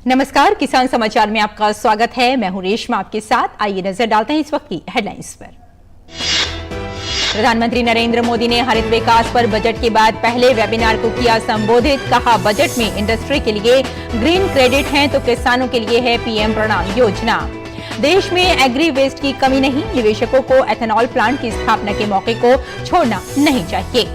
नमस्कार, किसान समाचार में आपका स्वागत है। मैं हूं रेशमा आपके साथ। आइए नजर डालते हैं इस वक्त की हेडलाइंस पर। प्रधानमंत्री नरेंद्र मोदी ने हरित विकास पर बजट के बाद पहले वेबिनार को किया संबोधित। कहा, बजट में इंडस्ट्री के लिए ग्रीन क्रेडिट है तो किसानों के लिए है पीएम प्रणाम योजना। देश में एग्री वेस्ट की कमी नहीं, निवेशकों को एथेनॉल प्लांट की स्थापना के मौके को छोड़ना नहीं चाहिए।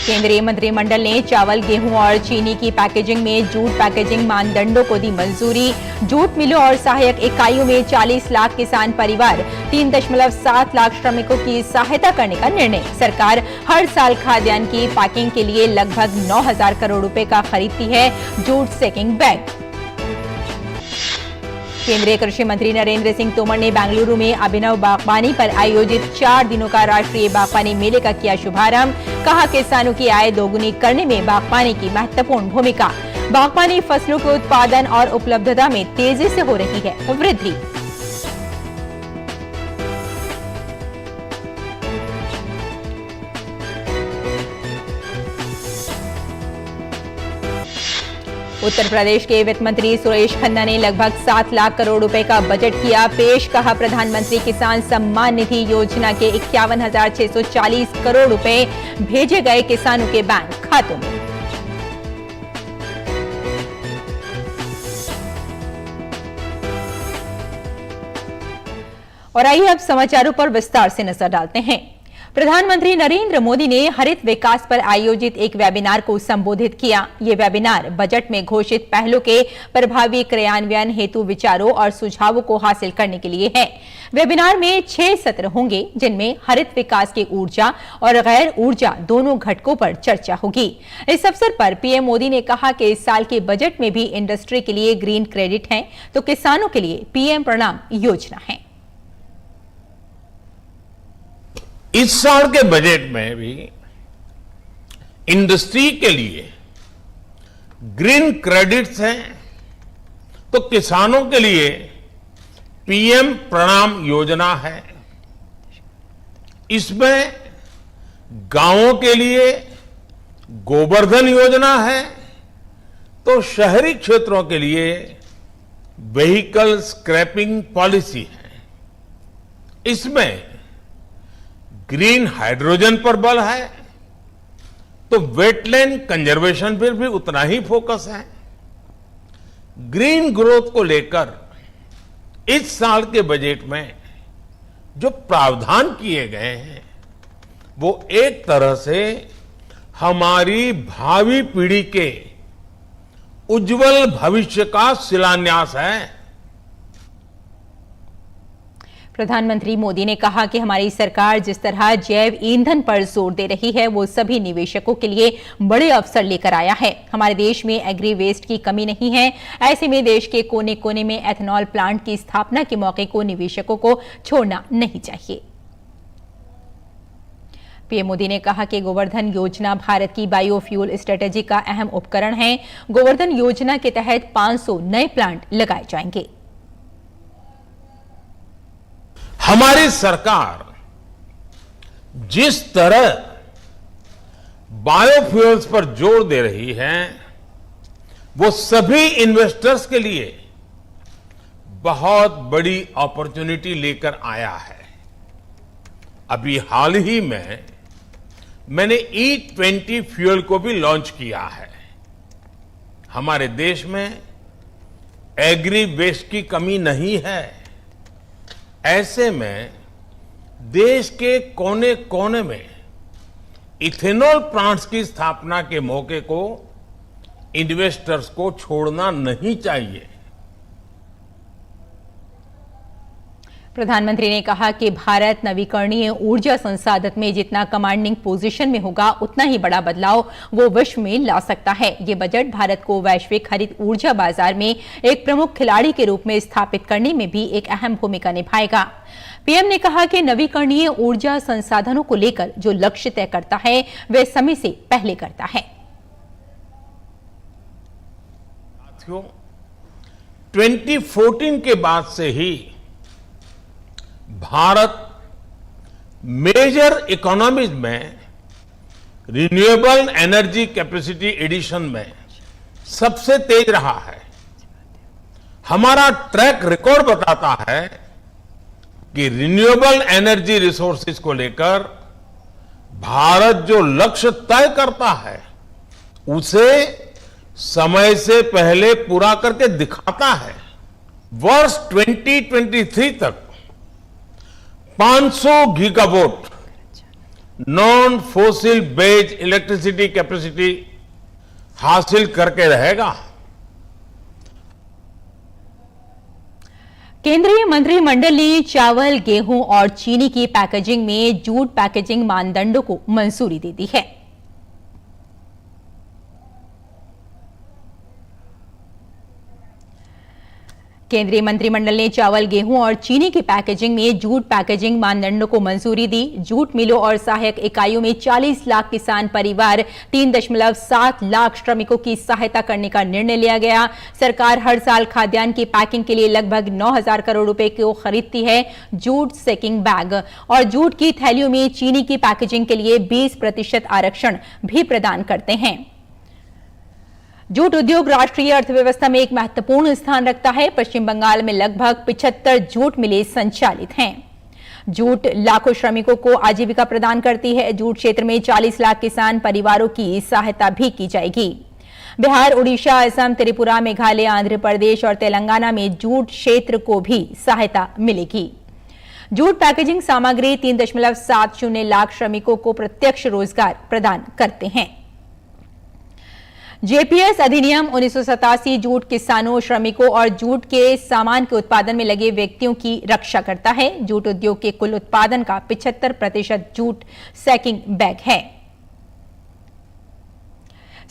केंद्रीय मंत्रिमंडल ने चावल, गेहूं और चीनी की पैकेजिंग में जूट पैकेजिंग मानदंडों को दी मंजूरी। जूट मिलों और सहायक इकाइयों में 40 लाख किसान परिवार, 3.7 लाख श्रमिकों की सहायता करने का निर्णय। सरकार हर साल खाद्यान्न की पैकिंग के लिए लगभग 9,000 करोड़ रुपए का खरीदती है जूट सेकिंग बैग। केंद्रीय कृषि मंत्री नरेंद्र सिंह तोमर ने बेंगलुरु में अभिनव बागवानी पर आयोजित 4 दिनों का राष्ट्रीय बागवानी मेले का किया शुभारंभ। कहा, किसानों की आय दोगुनी करने में बागवानी की महत्वपूर्ण भूमिका। बागवानी फसलों के उत्पादन और उपलब्धता में तेजी से हो रही है वृद्धि। उत्तर प्रदेश के वित्त मंत्री सुरेश खन्ना ने लगभग 7 लाख करोड़ रुपए का बजट किया पेश। कहा, प्रधानमंत्री किसान सम्मान निधि योजना के 51,640 करोड़ रुपए भेजे गए किसानों के बैंक खातों में। और आइए अब समाचारों पर विस्तार से नजर डालते हैं। प्रधानमंत्री नरेंद्र मोदी ने हरित विकास पर आयोजित एक वेबिनार को संबोधित किया। ये वेबिनार बजट में घोषित पहलों के प्रभावी क्रियान्वयन हेतु विचारों और सुझावों को हासिल करने के लिए है। वेबिनार में 6 सत्र होंगे, जिनमें हरित विकास के ऊर्जा और गैर ऊर्जा दोनों घटकों पर चर्चा होगी। इस अवसर पर पीएम मोदी ने कहा कि इस साल के बजट में भी इंडस्ट्री के लिए ग्रीन क्रेडिट है तो किसानों के लिए पीएम प्रणाम योजना है। इस साल के बजट में भी इंडस्ट्री के लिए ग्रीन क्रेडिट्स हैं तो किसानों के लिए पीएम प्रणाम योजना है। इसमें गांवों के लिए गोवर्धन योजना है तो शहरी क्षेत्रों के लिए व्हीकल स्क्रैपिंग पॉलिसी है। इसमें ग्रीन हाइड्रोजन पर बल है तो वेटलैंड कंजर्वेशन पर भी उतना ही फोकस है। ग्रीन ग्रोथ को लेकर इस साल के बजट में जो प्रावधान किए गए हैं वो एक तरह से हमारी भावी पीढ़ी के उज्जवल भविष्य का शिलान्यास है। प्रधानमंत्री मोदी ने कहा कि हमारी सरकार जिस तरह जैव ईंधन पर जोर दे रही है वो सभी निवेशकों के लिए बड़े अवसर लेकर आया है। हमारे देश में एग्री वेस्ट की कमी नहीं है। ऐसे में देश के कोने कोने में एथेनॉल प्लांट की स्थापना के मौके को निवेशकों को छोड़ना नहीं चाहिए। पीएम मोदी ने कहा कि गोवर्धन योजना भारत की बायोफ्यूल स्ट्रेटेजी का अहम उपकरण है। गोवर्धन योजना के तहत 500 नए प्लांट लगाए जाएंगे। हमारी सरकार जिस तरह बायोफ्यूल्स पर जोर दे रही है वो सभी इन्वेस्टर्स के लिए बहुत बड़ी अपॉर्चुनिटी लेकर आया है। अभी हाल ही में मैंने E20 फ्यूल को भी लॉन्च किया है। हमारे देश में एग्री वेस्ट की कमी नहीं है। ऐसे में देश के कोने कोने में इथेनॉल प्लांट्स की स्थापना के मौके को इन्वेस्टर्स को छोड़ना नहीं चाहिए। प्रधानमंत्री ने कहा कि भारत नवीकरणीय ऊर्जा संसाधन में जितना कमांडिंग पोजीशन में होगा उतना ही बड़ा बदलाव वो विश्व में ला सकता है। ये बजट भारत को वैश्विक हरित ऊर्जा बाजार में एक प्रमुख खिलाड़ी के रूप में स्थापित करने में भी एक अहम भूमिका निभाएगा। पीएम ने कहा कि नवीकरणीय ऊर्जा संसाधनों को लेकर जो लक्ष्य तय करता है वह समय से पहले करता है। 2014 के बाद से ही भारत मेजर इकोनॉमीज में रिन्यूएबल एनर्जी कैपेसिटी एडिशन में सबसे तेज रहा है। हमारा ट्रैक रिकॉर्ड बताता है कि रिन्यूएबल एनर्जी रिसोर्सेज को लेकर भारत जो लक्ष्य तय करता है उसे समय से पहले पूरा करके दिखाता है। वर्ष 2023 तक 500 gigawatt non fossil based electricity capacity हासिल करके रहेगा। केंद्रीय मंत्रिमंडल ने चावल, गेहूं और चीनी की पैकेजिंग में जूट पैकेजिंग मानदंडों को मंजूरी दे दी है। केंद्रीय मंत्रिमंडल ने चावल, गेहूं और चीनी की पैकेजिंग में जूट पैकेजिंग मानदंडों को मंजूरी दी। जूट मिलों और सहायक इकाइयों में 40 लाख किसान परिवार, 3.7 लाख श्रमिकों की सहायता करने का निर्णय लिया गया। सरकार हर साल खाद्यान्न की पैकिंग के लिए लगभग 9,000 करोड़ रुपए को खरीदती है। जूट सेकिंग बैग और जूट की थैलियों में चीनी की पैकेजिंग के लिए 20% आरक्षण भी प्रदान करते हैं। जूट उद्योग राष्ट्रीय अर्थव्यवस्था में एक महत्वपूर्ण स्थान रखता है। पश्चिम बंगाल में लगभग 75 जूट मिलें संचालित हैं। जूट लाखों श्रमिकों को आजीविका प्रदान करती है। जूट क्षेत्र में 40 लाख किसान परिवारों की सहायता भी की जाएगी। बिहार, उड़ीसा, असम, त्रिपुरा, मेघालय, आंध्र प्रदेश और तेलंगाना में जूट क्षेत्र को भी सहायता मिलेगी। जूट पैकेजिंग सामग्री 3.70 लाख श्रमिकों को प्रत्यक्ष रोजगार प्रदान करते हैं। जेपीएस अधिनियम 1987 जूट किसानों, श्रमिकों और जूट के सामान के उत्पादन में लगे व्यक्तियों की रक्षा करता है। जूट उद्योग के कुल उत्पादन का 75% जूट सैकिंग बैग है।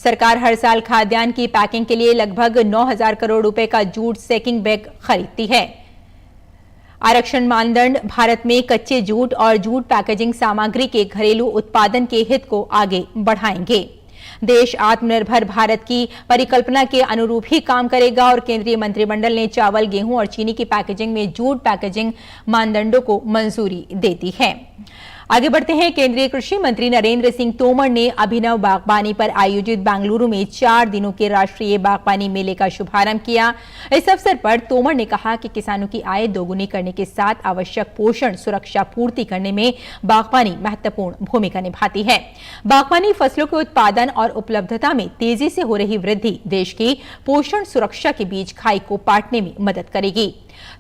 सरकार हर साल खाद्यान्न की पैकिंग के लिए लगभग 9,000 करोड़ रुपए का जूट सैकिंग बैग खरीदती है। आरक्षण मानदंड भारत में कच्चे जूट और जूट पैकेजिंग सामग्री के घरेलू उत्पादन के हित को आगे बढ़ाएंगे। देश आत्मनिर्भर भारत की परिकल्पना के अनुरूप ही काम करेगा और केंद्रीय मंत्रिमंडल ने चावल, गेहूं और चीनी की पैकेजिंग में जूट पैकेजिंग मानदंडों को मंजूरी दे दी है। आगे बढ़ते हैं। केंद्रीय कृषि मंत्री नरेंद्र सिंह तोमर ने अभिनव बागबानी पर आयोजित बेंगलुरु में 4 दिनों के राष्ट्रीय बागबानी मेले का शुभारंभ किया। इस अवसर पर तोमर ने कहा कि किसानों की आय दोगुनी करने के साथ आवश्यक पोषण सुरक्षा पूर्ति करने में बागबानी महत्वपूर्ण भूमिका निभाती है। बागबानी फसलों के उत्पादन और उपलब्धता में तेजी से हो रही वृद्धि देश की पोषण सुरक्षा के बीच खाई को पाटने में मदद करेगी।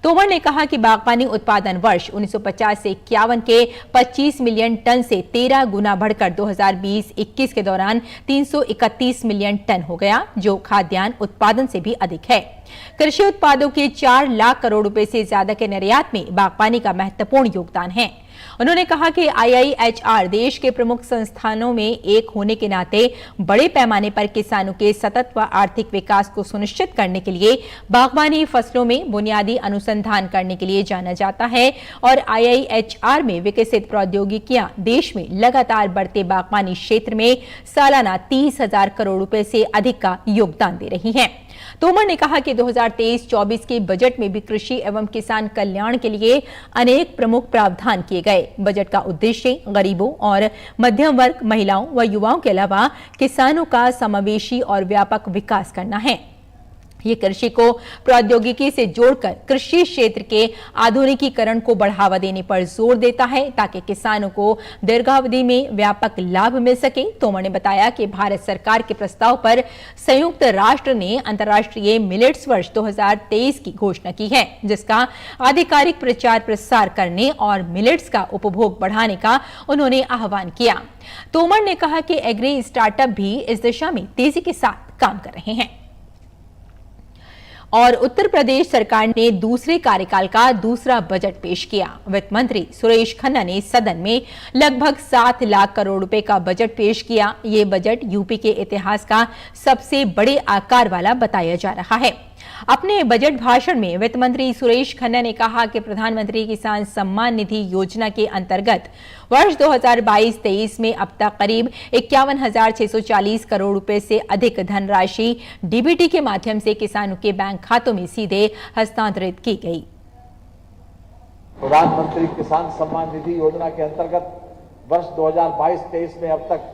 तोमर ने कहा कि बागबानी उत्पादन वर्ष 1950 से 51 के 25 मिलियन टन से 13 गुना बढ़कर 2020-21 के दौरान 331 मिलियन टन हो गया, जो खाद्यान्न उत्पादन से भी अधिक है। कृषि उत्पादों के 4 लाख करोड़ रुपए से ज्यादा के निर्यात में बागबानी का महत्वपूर्ण योगदान है। उन्होंने कहा कि IIHR देश के प्रमुख संस्थानों में एक होने के नाते बड़े पैमाने पर किसानों के सतत व आर्थिक विकास को सुनिश्चित करने के लिए बागबानी फसलों में बुनियादी अनुसंधान करने के लिए जाना जाता है और IIHR में विकसित प्रौद्योगिकियां देश में लगातार बढ़ते बागबानी क्षेत्र में सालाना 30,000 करोड़ रुपए से अधिक का योगदान दे रही हैं। तोमर ने कहा कि 2023-24 के बजट में भी कृषि एवं किसान कल्याण के लिए अनेक प्रमुख प्रावधान किए गए। बजट का उद्देश्य गरीबों और मध्यम वर्ग, महिलाओं व युवाओं के अलावा किसानों का समावेशी और व्यापक विकास करना है। ये कृषि को प्रौद्योगिकी से जोड़कर कृषि क्षेत्र के आधुनिकीकरण को बढ़ावा देने पर जोर देता है ताकि किसानों को दीर्घावधि में व्यापक लाभ मिल सके। तोमर ने बताया कि भारत सरकार के प्रस्ताव पर संयुक्त राष्ट्र ने अंतर्राष्ट्रीय मिलेट्स वर्ष 2023 की घोषणा की है, जिसका आधिकारिक प्रचार प्रसार करने और मिलेट्स का उपभोग बढ़ाने का उन्होंने आह्वान किया। तोमर ने कहा कि एग्री स्टार्टअप भी इस दिशा में तेजी के साथ काम कर रहे हैं। और उत्तर प्रदेश सरकार ने दूसरे कार्यकाल का दूसरा बजट पेश किया। वित्त मंत्री सुरेश खन्ना ने सदन में लगभग 7 लाख करोड़ रुपए का बजट पेश किया। ये बजट यूपी के इतिहास का सबसे बड़े आकार वाला बताया जा रहा है। अपने बजट भाषण में वित्त मंत्री सुरेश खन्ना ने कहा कि प्रधानमंत्री किसान सम्मान निधि योजना के अंतर्गत वर्ष 2022-23 में अब तक करीब 51,640 करोड़ रुपए से अधिक धनराशि डीबीटी के माध्यम से किसानों के बैंक खातों में सीधे हस्तांतरित की गई। प्रधानमंत्री किसान सम्मान निधि योजना के अंतर्गत वर्ष 2022-23 में अब तक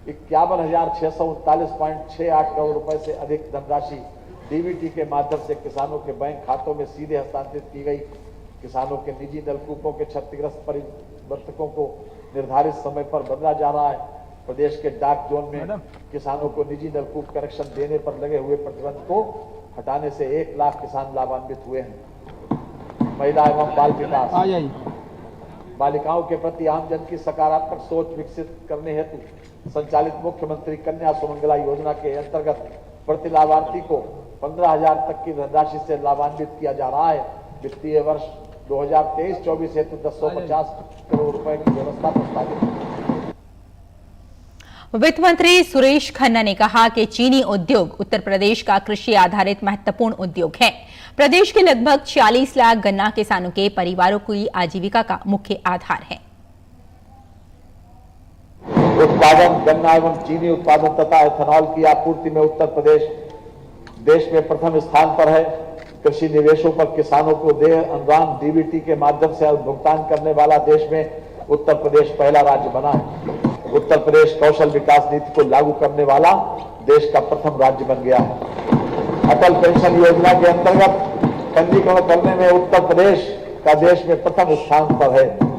51,639.68 करोड़ रुपए से अधिक धनराशि डीबीटी के माध्यम से किसानों के बैंक खातों में सीधे हस्तांतरित की गई। किसानों के निजी नलकूपों के क्षतिग्रस्त परिवर्तकों को निर्धारित समय पर बदला जा रहा है। प्रदेश के डाक जोन में किसानों को निजी नलकूप कनेक्शन देने पर लगे हुए प्रतिबंध को हटाने से 1 लाख किसान लाभान्वित हुए हैं। महिला एवं बाल विकास, बालिकाओं के प्रति आमजन की सकारात्मक सोच विकसित करने हेतु संचालित मुख्यमंत्री कन्या सुमंगला योजना के अंतर्गत प्रति लाभार्थी को 15,000 तक की धनराशि से लाभान्वित किया जा रहा है। वित्तीय वर्ष 2023-24 हेतु 250 करोड़ रुपए की व्यवस्था प्रस्तावित है। वित्त मंत्री सुरेश खन्ना ने कहा कि चीनी उद्योग उत्तर प्रदेश का कृषि आधारित महत्वपूर्ण उद्योग है। प्रदेश के लगभग 40 लाख गन्ना किसानों के परिवारों की आजीविका का मुख्य आधार है। उत्पादन, गन्ना एवं चीनी उत्पादन तथा एथेनॉल की आपूर्ति में उत्तर प्रदेश देश में प्रथम स्थान पर है। कृषि निवेशों पर किसानों को देय अनुदान डीबीटी के माध्यम से भुगतान करने वाला देश में उत्तर प्रदेश पहला राज्य बना है। उत्तर प्रदेश कौशल विकास नीति को लागू करने वाला देश का प्रथम राज्य बन गया है। अटल पेंशन योजना के अंतर्गत पंजीकरण करने में उत्तर प्रदेश का देश में प्रथम स्थान पर है।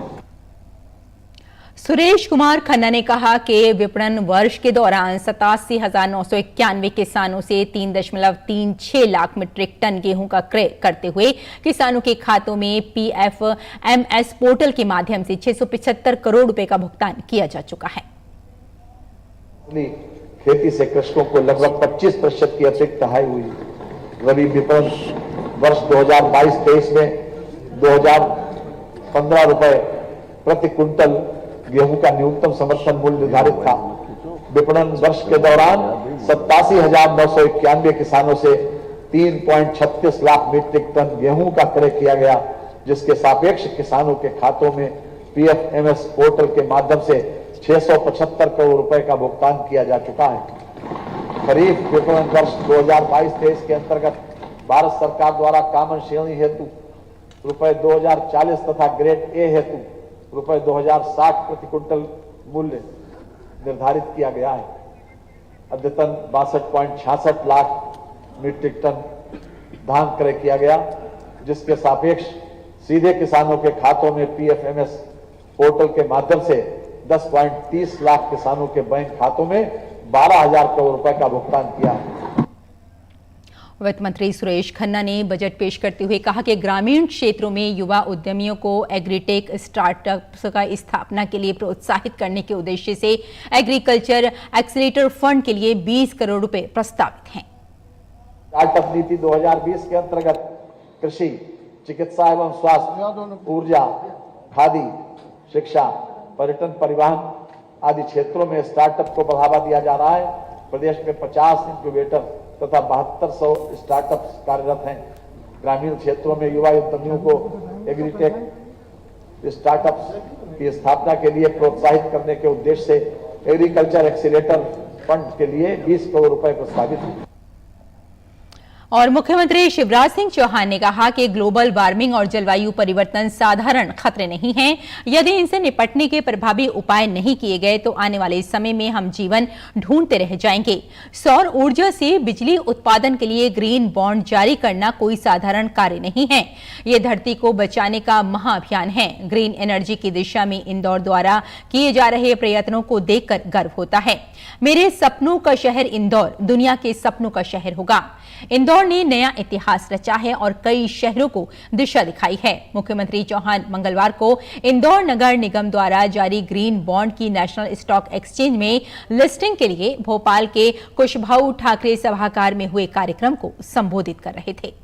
सुरेश कुमार खन्ना ने कहा कि विपणन वर्ष के दौरान 87,991 किसानों से 3.36 लाख मीट्रिक टन गेहूं का क्रय करते हुए किसानों के खातों में PFMS पोर्टल के माध्यम से 675 करोड़ रुपए का भुगतान किया जा चुका है। खेती से कृषकों को लगभग 25% की अतिरिक्त आय हुई। रबी विपणन वर्ष 2022-23 में 2,015 रुपए प्रति क्विंटल गेहूं का न्यूनतम समर्थन मूल्य निर्धारित था। विपणन वर्ष के दौरान 87,991 किसानों से 3.36 लाख मीट्रिक टन गेहूं का क्रय किया गया, जिसके सापेक्ष किसानों के खातों में PFMS पोर्टल के माध्यम से 675 करोड़ रुपए का भुगतान किया जा चुका है। खरीफ विपणन वर्ष 2022-23 के अंतर्गत भारत सरकार द्वारा कॉमन श्रेणी हेतु रुपए 2040 तथा ग्रेड ए हेतु रुपए 2060 प्रति क्विंटल मूल्य निर्धारित किया गया है। अद्यतन 62.66 लाख मीट्रिक टन धान क्रय किया गया, जिसके सापेक्ष सीधे किसानों के खातों में PFMS पोर्टल के माध्यम से 10.30 लाख किसानों के बैंक खातों में 12,000 करोड़ रुपए का भुगतान किया है। वित्त मंत्री सुरेश खन्ना ने बजट पेश करते हुए कहा कि ग्रामीण क्षेत्रों में युवा उद्यमियों को एग्रीटेक स्टार्टअप्स का स्थापना के लिए प्रोत्साहित करने के उद्देश्य से एग्रीकल्चर एक्सीलरेटर फंड के लिए 20 करोड़ रुपए प्रस्तावित हैं। स्टार्टअप नीति 2020 के अंतर्गत कृषि, चिकित्सा एवं स्वास्थ्य, ऊर्जा, खादी, शिक्षा, पर्यटन, परिवहन आदि क्षेत्रों में स्टार्टअप को बढ़ावा दिया जा रहा है। प्रदेश में 50 इंक्यूबेटर तथा 7200 स्टार्टअप्स कार्यरत हैं। ग्रामीण क्षेत्रों में युवा उद्यमियों को एग्रीटेक स्टार्टअप्स की स्थापना के लिए प्रोत्साहित करने के उद्देश्य से एग्रीकल्चर एक्सीलरेटर फंड के लिए 20 करोड़ रुपए प्रस्तावित हैं। और मुख्यमंत्री शिवराज सिंह चौहान ने कहा कि ग्लोबल वार्मिंग और जलवायु परिवर्तन साधारण खतरे नहीं हैं। यदि इनसे निपटने के प्रभावी उपाय नहीं किए गए तो आने वाले समय में हम जीवन ढूंढते रह जाएंगे। सौर ऊर्जा से बिजली उत्पादन के लिए ग्रीन बॉन्ड जारी करना कोई साधारण कार्य नहीं है। ये धरती को बचाने का महाअभियान है। ग्रीन एनर्जी की दिशा में इंदौर द्वारा किए जा रहे प्रयत्नों को देखकर गर्व होता है। मेरे सपनों का शहर इंदौर दुनिया के सपनों का शहर होगा। इंदौर ने नया इतिहास रचा है और कई शहरों को दिशा दिखाई है। मुख्यमंत्री चौहान मंगलवार को इंदौर नगर निगम द्वारा जारी ग्रीन बॉन्ड की नेशनल स्टॉक एक्सचेंज में लिस्टिंग के लिए भोपाल के कुशभाऊ ठाकरे सभागार में हुए कार्यक्रम को संबोधित कर रहे थे।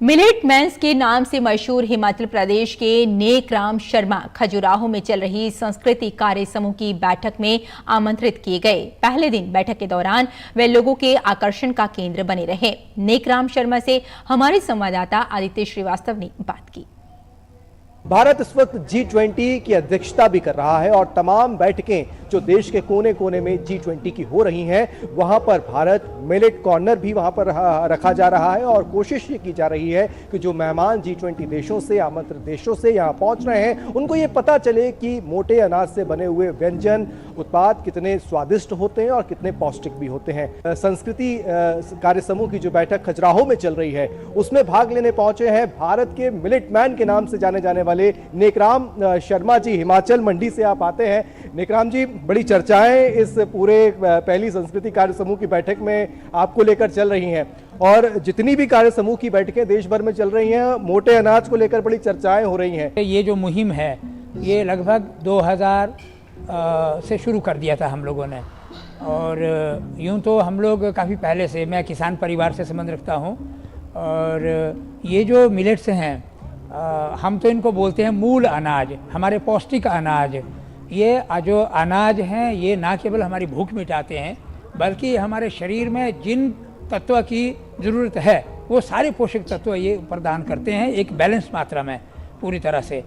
मिलेट मेंस के नाम से मशहूर हिमाचल प्रदेश के नेकराम शर्मा खजुराहो में चल रही संस्कृति कार्य समूह की बैठक में आमंत्रित किए गए। पहले दिन बैठक के दौरान वे लोगों के आकर्षण का केंद्र बने रहे। नेकराम शर्मा से हमारे संवाददाता आदित्य श्रीवास्तव ने बात की। भारत इस वक्त G20 की अध्यक्षता भी कर रहा है और तमाम बैठकें जो देश के कोने कोने में G20 की हो रही हैं, वहां पर भारत मिलेट कॉर्नर भी वहां पर रखा जा रहा है और कोशिश ये की जा रही है कि जो मेहमान G20 देशों से, आमंत्रित देशों से यहां पहुंच रहे हैं, उनको ये पता चले कि मोटे अनाज से बने हुए व्यंजन उत्पाद कितने स्वादिष्ट होते हैं और कितने पौष्टिक भी होते हैं। संस्कृति कार्य समूह की जो बैठक खजुराहो में चल रही है, उसमें भाग लेने पहुंचे हैं भारत के मिलेट मैन के नाम से जाने जाने वाले नेकराम शर्मा जी। हिमाचल मंडी से आप आते हैं। नेकराम जी, बड़ी चर्चाएं इस पूरे पहली संस्कृति कार्य समूह की बैठक में आपको लेकर चल रही हैं और जितनी भी कार्य समूह की बैठकें देश भर में चल रही हैं, मोटे अनाज को लेकर बड़ी चर्चाएं हो रही हैं। ये जो मुहिम है, ये लगभग 2000 से शुरू कर दिया था हम लोगों ने और यूं तो हम लोग काफ़ी पहले से, मैं किसान परिवार से संबंध रखता हूं और ये जो मिलेट्स हैं, हम तो इनको बोलते हैं मूल अनाज, हमारे पौष्टिक अनाज। ये जो अनाज हैं, ये ना केवल हमारी भूख मिटाते हैं बल्कि हमारे शरीर में जिन तत्व की ज़रूरत है वो सारे पोषक तत्व ये प्रदान करते हैं एक बैलेंस मात्रा में पूरी तरह से,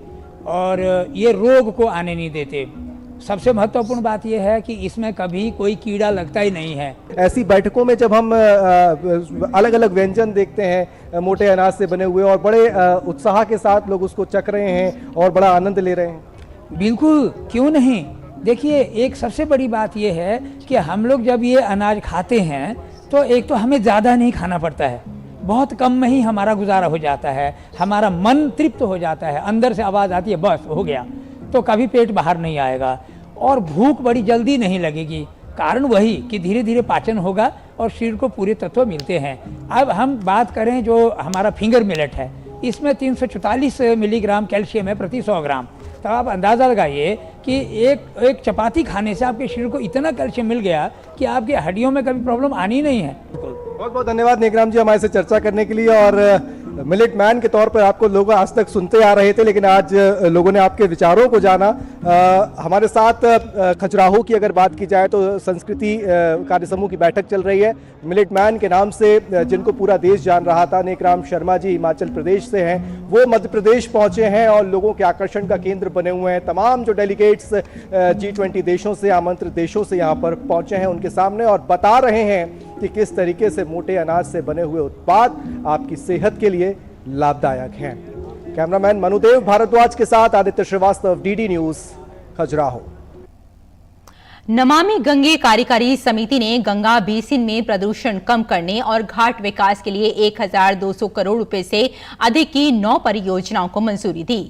और ये रोग को आने नहीं देते। सबसे महत्वपूर्ण बात यह है कि इसमें कभी कोई कीड़ा लगता ही नहीं है। ऐसी बैठकों में जब हम अलग अलग व्यंजन देखते हैं मोटे अनाज से बने हुए और बड़े उत्साह के साथ लोग उसको चख रहे हैं और बड़ा आनंद ले रहे हैं। बिल्कुल, क्यों नहीं। देखिए, एक सबसे बड़ी बात यह है कि हम लोग जब ये अनाज खाते हैं तो एक तो हमें ज़्यादा नहीं खाना पड़ता है, बहुत कम में ही हमारा गुजारा हो जाता है, हमारा मन तृप्त हो जाता है, अंदर से आवाज़ आती है बस हो गया, तो कभी पेट बाहर नहीं आएगा और भूख बड़ी जल्दी नहीं लगेगी। कारण वही कि धीरे धीरे पाचन होगा और शरीर को पूरे तत्व मिलते हैं। अब हम बात करें जो हमारा फिंगर मिलेट है, इसमें 344 मिलीग्राम कैल्शियम है प्रति 100 ग्राम। तो आप अंदाज़ा लगाइए कि एक चपाती खाने से आपके शरीर को इतना कैल्शियम मिल गया कि आपकी हड्डियों में कभी प्रॉब्लम आनी नहीं है। बहुत बहुत धन्यवाद नेकराम जी हमारे से चर्चा करने के लिए। और मिलेट मैन के तौर पर आपको लोग आज तक सुनते आ रहे थे, लेकिन आज लोगों ने आपके विचारों को जाना। हमारे साथ खजुराहो की अगर बात की जाए तो संस्कृति कार्य समूह की बैठक चल रही है। मिलेट मैन के नाम से जिनको पूरा देश जान रहा था, नेकराम शर्मा जी हिमाचल प्रदेश से हैं, वो मध्य प्रदेश पहुंचे हैं और लोगों के आकर्षण का केंद्र बने हुए हैं। तमाम जो डेलीगेट्स G20 देशों से, आमंत्रित देशों से यहाँ पर पहुंचे हैं, उनके सामने और बता रहे हैं कि किस तरीके से मोटे अनाज से बने हुए उत्पाद आपकी सेहत के लिए लाभदायक हैं। कैमरामैन मनुदेव भारद्वाज के साथ आदित्य श्रीवास्तव, DD न्यूज, खजुराहो। नमामि गंगे कार्यकारी समिति ने गंगा बेसिन में प्रदूषण कम करने और घाट विकास के लिए 1200 करोड़ रुपए से अधिक की 9 परियोजनाओं को मंजूरी दी।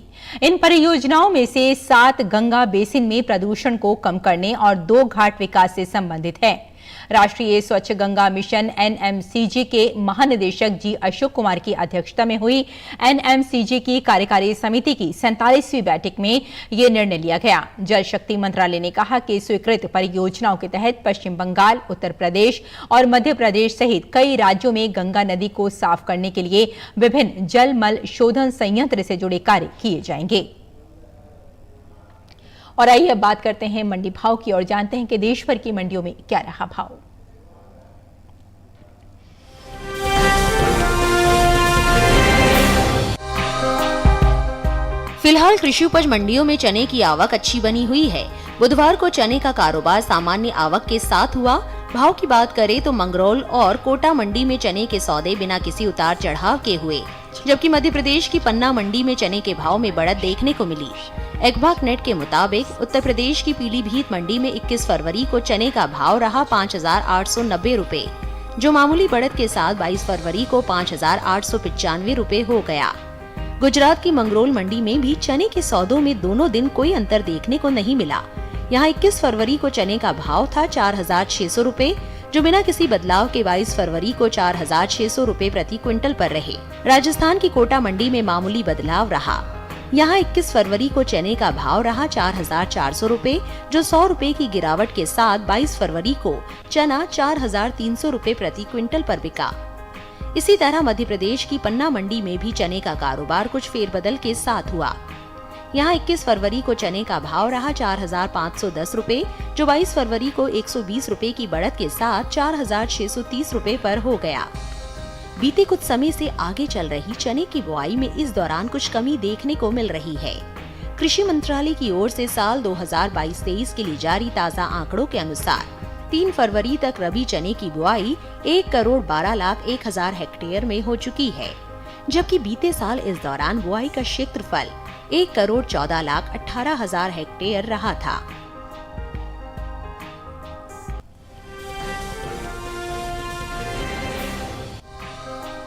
इन परियोजनाओं में से 7 गंगा बेसिन में प्रदूषण को कम करने और 2 घाट विकास से संबंधित है। राष्ट्रीय स्वच्छ गंगा मिशन NMCG के महानिदेशक जी अशोक कुमार की अध्यक्षता में हुई NMCG की कार्यकारी समिति की 47वीं बैठक में यह निर्णय लिया गया। जल शक्ति मंत्रालय ने कहा कि स्वीकृत परियोजनाओं के तहत पश्चिम बंगाल, उत्तर प्रदेश और मध्य प्रदेश सहित कई राज्यों में गंगा नदी को साफ करने के लिए विभिन्न जल मल शोधन संयंत्र से जुड़े कार्य किए जाएंगे। और आइए अब बात करते हैं मंडी भाव की और जानते हैं कि देश भर की मंडियों में क्या रहा भाव। फिलहाल कृषि उपज मंडियों में चने की आवक अच्छी बनी हुई है। बुधवार को चने का कारोबार सामान्य आवक के साथ हुआ। भाव की बात करें तो मंगरौल और कोटा मंडी में चने के सौदे बिना किसी उतार चढ़ाव के हुए, जबकि मध्य प्रदेश की पन्ना मंडी में चने के भाव में बढ़त देखने को मिली। एग्भाक नेट के मुताबिक उत्तर प्रदेश की पीलीभीत मंडी में 21 फरवरी को चने का भाव रहा 5,890 रुपए, जो मामूली बढ़त के साथ 22 फरवरी को 5,895 रुपए हो गया। गुजरात की मंगरोल मंडी में भी चने के सौदों में दोनों दिन कोई अंतर देखने को नहीं मिला। यहाँ 21 फरवरी को चने का भाव था 4,600 रुपए, जो बिना किसी बदलाव के 22 फरवरी को 4,600 रुपए प्रति क्विंटल पर रहे। राजस्थान की कोटा मंडी में मामूली बदलाव रहा। यहाँ 21 फरवरी को चने का भाव रहा 4,400 रुपए, जो 100 रुपए की गिरावट के साथ 22 फरवरी को चना 4,300 रुपए प्रति क्विंटल पर बिका। इसी तरह मध्य प्रदेश की पन्ना मंडी में भी चने का कारोबार कुछ फेरबदल के साथ हुआ। यहाँ 21 फरवरी को चने का भाव रहा 4,510 रुपए, जो 22 फरवरी को 120 रुपए की बढ़त के साथ 4,630 रुपए पर हो गया। बीते कुछ समय से आगे चल रही चने की बुआई में इस दौरान कुछ कमी देखने को मिल रही है। कृषि मंत्रालय की ओर से साल 2022-23 के लिए जारी ताज़ा आंकड़ों के अनुसार 3 फरवरी तक रबी चने की बुआई 1,12,01,000 हेक्टेयर में हो चुकी है, जबकि बीते साल इस दौरान बुआई का क्षेत्रफल 1,14,18,000 हेक्टेयर रहा था।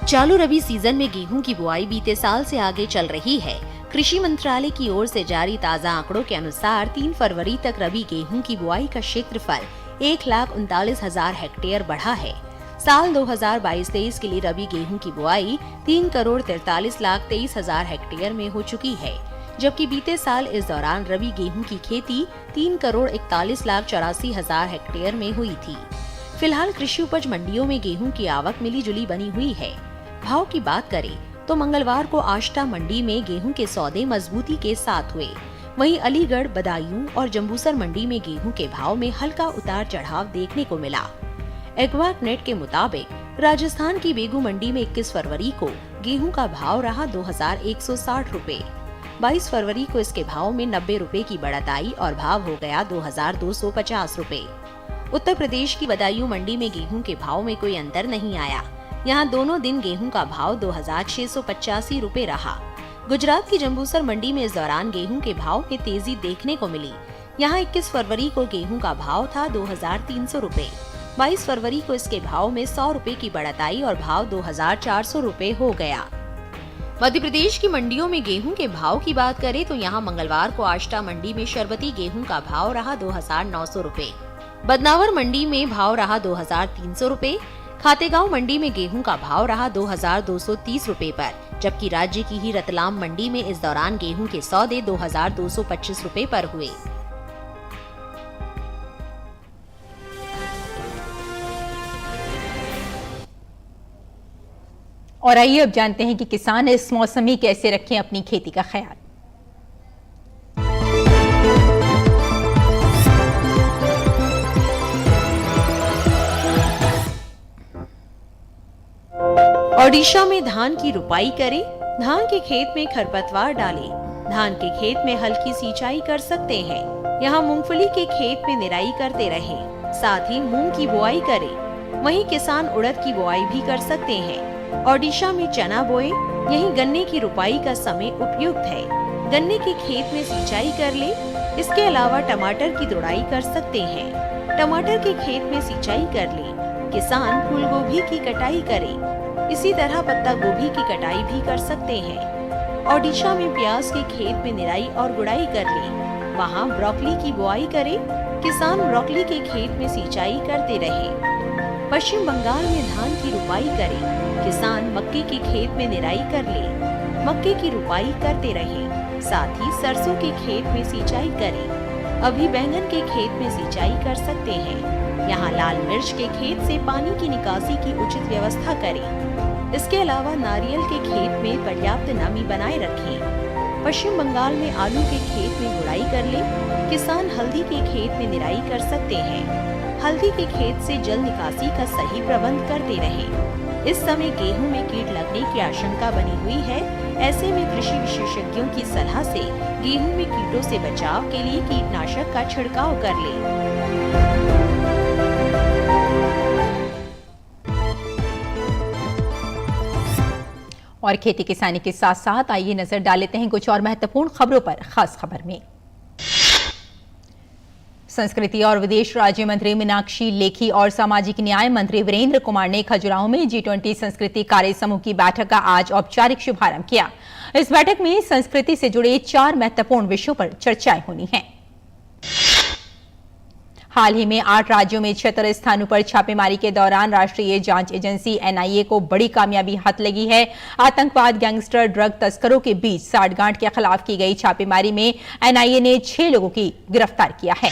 चालू रबी सीजन में गेहूं की बुआई बीते साल से आगे चल रही है। कृषि मंत्रालय की ओर से जारी ताज़ा आंकड़ों के अनुसार 3 फरवरी तक रबी गेहूं की बुआई का क्षेत्रफल 1,39,000 हेक्टेयर बढ़ा है। साल 2022-23 के लिए रबी गेहूं की बुआई 3,43,23,000 हेक्टेयर में हो चुकी है, जबकि बीते साल इस दौरान रबी गेहूं की खेती 3,41,84,000 हेक्टेयर में हुई थी। फिलहाल कृषि उपज मंडियों में गेहूं की आवक मिली जुली बनी हुई है। भाव की बात करें तो मंगलवार को आष्टा मंडी में गेहूं के सौदे मजबूती के साथ हुए। वहीं अलीगढ़, बदायूं और जम्बूसर मंडी में गेहूं के भाव में हल्का उतार चढ़ाव देखने को मिला। एग्वाक नेट के मुताबिक राजस्थान की बेगू मंडी में 21 फरवरी को गेहूं का भाव रहा 2,160 रुपए। 22 फरवरी को इसके भाव में 90 रुपए की बढ़त आई और भाव हो गया 2,250 रुपए। उत्तर प्रदेश की बदायूं मंडी में गेहूं के भाव में कोई अंतर नहीं आया। यहां दोनों दिन गेहूं का भाव 2,685 रुपए रहा। गुजरात की जम्बूसर मंडी में इस दौरान गेहूं के भाव में तेजी देखने को मिली। यहां 21 फरवरी को गेहूं का भाव था 2,300 रुपए। 22 फरवरी को इसके भाव में 100 रुपए की बढ़त आई और भाव 2,400 रुपए हो गया। मध्य प्रदेश की मंडियों में गेहूं के भाव की बात करें तो यहां मंगलवार को आष्टा मंडी में शरबती गेहूं का भाव रहा 2,900 रुपए। बदनावर मंडी में भाव रहा 2,300 रुपए। खातेगांव मंडी में गेहूं का भाव रहा 2,230 रुपए पर, जबकि राज्य की ही रतलाम मंडी में इस दौरान गेहूं के सौदे 2,225 रुपए पर हुए। और आइए अब जानते हैं कि किसान इस मौसम में कैसे रखें अपनी खेती का ख्याल। ओडिशा में धान की रुपाई करें। धान के खेत में खरपतवार डालें। धान के खेत में हल्की सिंचाई कर सकते हैं। यहाँ मूंगफली के खेत में निराई करते रहें। साथ ही मूंग की बुआई करें। वहीं किसान उड़द की बुआई भी कर सकते हैं। ओडिशा में चना बोए। यहीं गन्ने की रुपाई का समय उपयुक्त है। गन्ने के खेत में सिंचाई कर ले। इसके अलावा टमाटर की दुड़ाई कर सकते हैं। टमाटर के खेत में सिंचाई कर ले। किसान फूल गोभी की कटाई करे। इसी तरह पत्ता गोभी की कटाई भी कर सकते हैं। ओडिशा में प्याज के खेत में निराई और गुड़ाई कर ले। वहाँ ब्रोकली की बुआई करे। किसान ब्रोकली के खेत में सिंचाई करते रहे। पश्चिम बंगाल में धान की रुपाई करे। किसान मक्के के खेत में निराई कर ले। मक्के की रुपाई करते रहे। साथ ही सरसों के खेत में सिंचाई करे। अभी बैंगन के खेत में सिंचाई कर सकते हैं। यहाँ लाल मिर्च के खेत से पानी की निकासी की उचित व्यवस्था करें। इसके अलावा नारियल के खेत में पर्याप्त नमी बनाए रखें। पश्चिम बंगाल में आलू के खेत में गुड़ाई कर ले। किसान हल्दी के खेत में निराई कर सकते हैं। हल्दी के खेत से जल निकासी का सही प्रबंध करते रहें। इस समय गेहूं में कीट लगने की आशंका बनी हुई है। ऐसे में कृषि विशेषज्ञों की सलाह से गेहूं में कीटों से बचाव के लिए कीटनाशक का छिड़काव कर ले। और खेती किसानी के साथ साथ आइए नजर डाल लेते हैं कुछ और महत्वपूर्ण खबरों पर। खास खबर में संस्कृति और विदेश राज्य मंत्री मीनाक्षी लेखी और सामाजिक न्याय मंत्री वीरेंद्र कुमार ने खजुराहो में G20 संस्कृति कार्य समूह की बैठक का आज औपचारिक शुभारंभ किया। इस बैठक में संस्कृति से जुड़े 4 महत्वपूर्ण विषयों पर चर्चाएं होनी हैं। हाल ही में 8 राज्यों में 76 स्थानों पर छापेमारी के दौरान राष्ट्रीय जांच एजेंसी NIA को बड़ी कामयाबी हाथ लगी है। आतंकवाद, गैंगस्टर, ड्रग तस्करों के बीच साठगांठ के खिलाफ की गई छापेमारी में NIA ने 6 लोगों की गिरफ्तार किया है।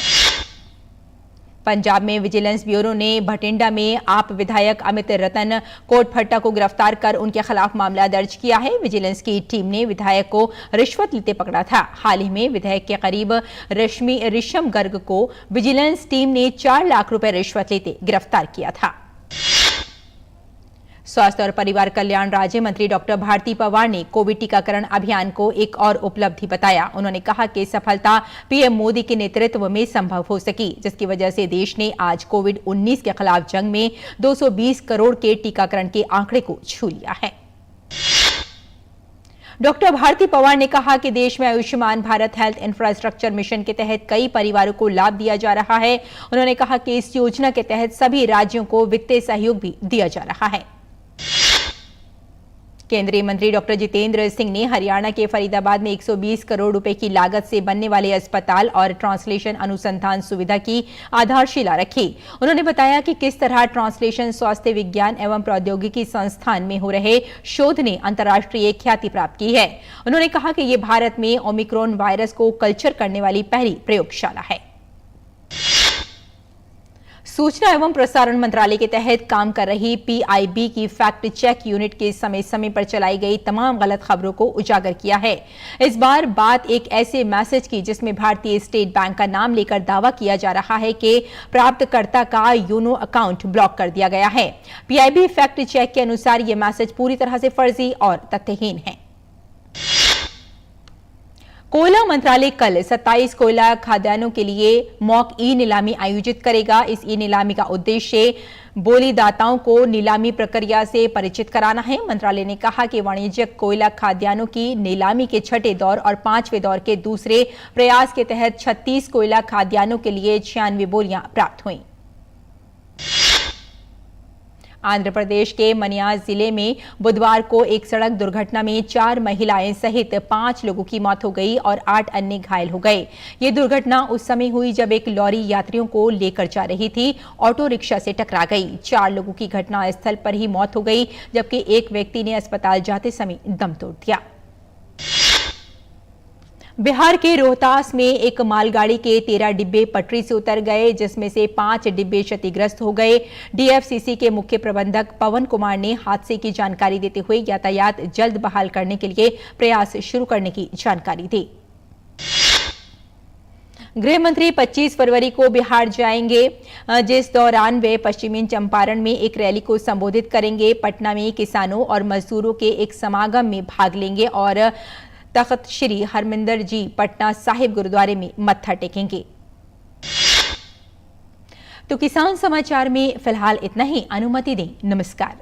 पंजाब में विजिलेंस ब्यूरो ने भटिंडा में आप विधायक अमित रतन कोटफट्टा को गिरफ्तार कर उनके खिलाफ मामला दर्ज किया है। विजिलेंस की टीम ने विधायक को रिश्वत लेते पकड़ा था। हाल ही में विधायक के करीब ऋषम गर्ग को विजिलेंस टीम ने 4 लाख रुपए रिश्वत लेते गिरफ्तार किया था। स्वास्थ्य और परिवार कल्याण राज्य मंत्री डॉक्टर भारती पवार ने कोविड टीकाकरण अभियान को एक और उपलब्धि बताया। उन्होंने कहा कि सफलता पीएम मोदी के नेतृत्व में संभव हो सकी, जिसकी वजह से देश ने आज कोविड-19 के खिलाफ जंग में 220 करोड़ के टीकाकरण के आंकड़े को छू लिया है। डॉक्टर भारती पवार ने कहा कि देश में Ayushman Bharat health infrastructure mission के तहत कई परिवारों को लाभ दिया जा रहा है। उन्होंने कहा कि इस योजना के तहत सभी राज्यों को वित्तीय सहयोग भी दिया जा रहा है। केंद्रीय मंत्री डॉक्टर जितेंद्र सिंह ने हरियाणा के फरीदाबाद में 120 करोड़ रुपए की लागत से बनने वाले अस्पताल और ट्रांसलेशन अनुसंधान सुविधा की आधारशिला रखी। उन्होंने बताया कि किस तरह ट्रांसलेशन स्वास्थ्य विज्ञान एवं प्रौद्योगिकी संस्थान में हो रहे शोध ने अंतर्राष्ट्रीय ख्याति प्राप्त की है। उन्होंने कहा कि ये भारत में ओमिक्रॉन वायरस को कल्चर करने वाली पहली प्रयोगशाला है। सूचना एवं प्रसारण मंत्रालय के तहत काम कर रही पीआईबी की फैक्ट चेक यूनिट के समय समय पर चलाई गई तमाम गलत खबरों को उजागर किया है। इस बार बात एक ऐसे मैसेज की जिसमें भारतीय स्टेट बैंक का नाम लेकर दावा किया जा रहा है कि प्राप्तकर्ता का यूनो अकाउंट ब्लॉक कर दिया गया है। पीआईबी फैक्ट चेक के अनुसार यह मैसेज पूरी तरह से फर्जी और तथ्यहीन है। कोयला मंत्रालय कल 27 कोयला खदानों के लिए मॉक ई नीलामी आयोजित करेगा। इस ई नीलामी का उद्देश्य बोलीदाताओं को नीलामी प्रक्रिया से परिचित कराना है। मंत्रालय ने कहा कि वाणिज्यिक कोयला खाद्यान्नों की नीलामी के छठे दौर और 5वें दौर के दूसरे प्रयास के तहत 36 कोयला खाद्यान्नों के लिए 96 बोलियां प्राप्त हुई। आंध्र प्रदेश के मनियार जिले में बुधवार को एक सड़क दुर्घटना में 4 महिलाएं सहित 5 लोगों की मौत हो गई और 8 अन्य घायल हो गए। ये दुर्घटना उस समय हुई जब एक लॉरी यात्रियों को लेकर जा रही थी, ऑटो रिक्शा से टकरा गई। 4 लोगों की घटनास्थल पर ही मौत हो गई, जबकि एक व्यक्ति ने अस्पताल जाते समय दम तोड़ दिया। बिहार के रोहतास में एक मालगाड़ी के 13 डिब्बे पटरी से उतर गए, जिसमें से 5 डिब्बे क्षतिग्रस्त हो गए। डीएफसीसी के मुख्य प्रबंधक पवन कुमार ने हादसे की जानकारी देते हुए यातायात जल्द बहाल करने के लिए प्रयास शुरू करने की जानकारी दी। गृह मंत्री 25 फरवरी को बिहार जाएंगे, जिस दौरान वे पश्चिमी चंपारण में एक रैली को संबोधित करेंगे। पटना में किसानों और मजदूरों के एक समागम में भाग लेंगे और तख्त श्री हरमिंदर जी पटना साहिब गुरुद्वारे में मत्था टेकेंगे। तो किसान समाचार में फिलहाल इतना ही। अनुमति दें। नमस्कार।